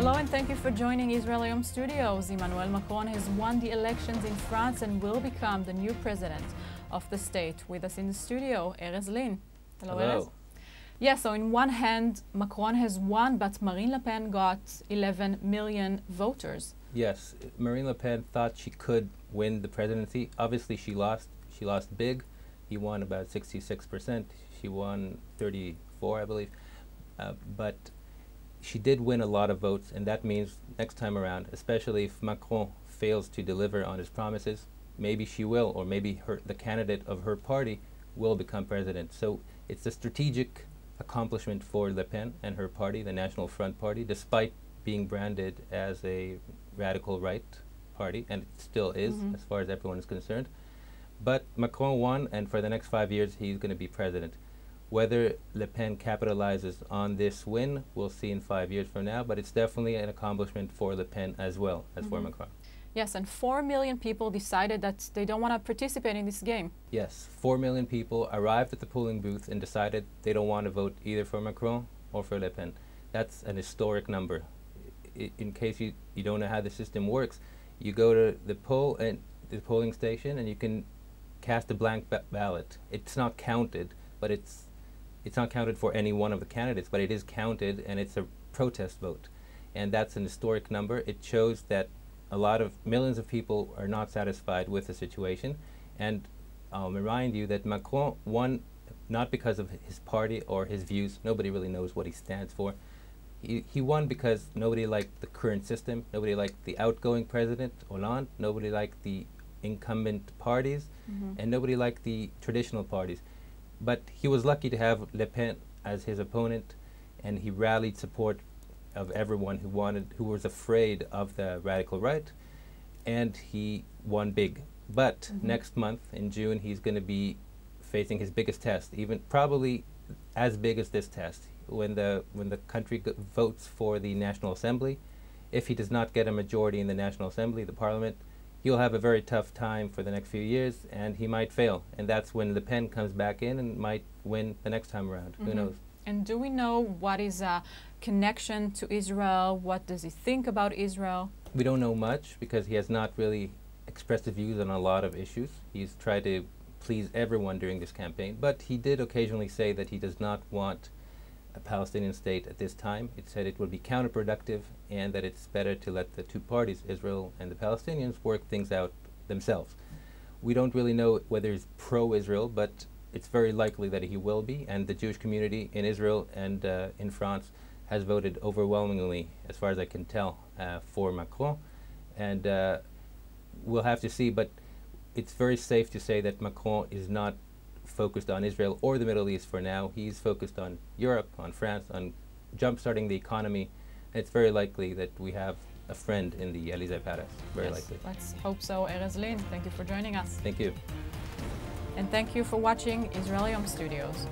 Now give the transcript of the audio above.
Hello and thank you for joining Israel Hayom Studios. Emmanuel Macron has won the elections in France and will become the new president of the state. With us in the studio, Erez Linn. Hello, Erez. Yeah, so in one hand, Macron has won, but Marine Le Pen got 11 million voters. Yes, Marine Le Pen thought she could win the presidency. Obviously, she lost. She lost big. He won about 66%. She won 34, I believe. But she did win a lot of votes, and that means next time around, especially if Macron fails to deliver on his promises, maybe she will, or maybe the candidate of her party will become president. So it's a strategic accomplishment for Le Pen and her party, the National Front Party, despite being branded as a radical right party, and it still is, as far as everyone is concerned. But Macron won, and for the next 5 years, he's going to be president. Whether Le Pen capitalizes on this win, we'll see in 5 years from now, but it's definitely an accomplishment for Le Pen as well as for Macron. Yes, and 4 million people decided that they don't want to participate in this game. Yes, 4 million people arrived at the polling booth and decided they don't want to vote either for Macron or for Le Pen. That's an historic number. In case you don't know how the system works, you go to the polling station and you can cast a blank ballot. It's not counted, but it's not counted for any one of the candidates, but it is counted, and it's a protest vote. And that's an historic number. It shows that millions of people are not satisfied with the situation. And I'll remind you that Macron won not because of his party or his views. Nobody really knows what he stands for. He won because nobody liked the current system. Nobody liked the outgoing president, Hollande. Nobody liked the incumbent parties. And nobody liked the traditional parties. But he was lucky to have Le Pen as his opponent, and he rallied support of everyone who was afraid of the radical right, and he won big. But next month in June, he's going to be facing his biggest test, even probably as big as this test, when the country votes for the National Assembly. If he does not get a majority in the National Assembly, the parliament, he'll have a very tough time for the next few years, and he might fail. And that's when Le Pen comes back in and might win the next time around. Who knows? And do we know what is a connection to Israel? What does he think about Israel? We don't know much because he has not really expressed his views on a lot of issues. He's tried to please everyone during this campaign, but he did occasionally say that he does not want a Palestinian state at this time. It said it would be counterproductive and that it's better to let the two parties, Israel and the Palestinians, work things out themselves. We don't really know whether he's pro-Israel, but it's very likely that he will be, and the Jewish community in Israel and in France has voted overwhelmingly, as far as I can tell, for Macron. And we'll have to see, but it's very safe to say that Macron is not focused on Israel or the Middle East for now. He's focused on Europe, on France, on jump-starting the economy. And it's very likely that we have a friend in the Elysee Palace. Very likely. Let's hope so. Erez Linn, thank you for joining us. Thank you. And thank you for watching Israel Hayom Studios.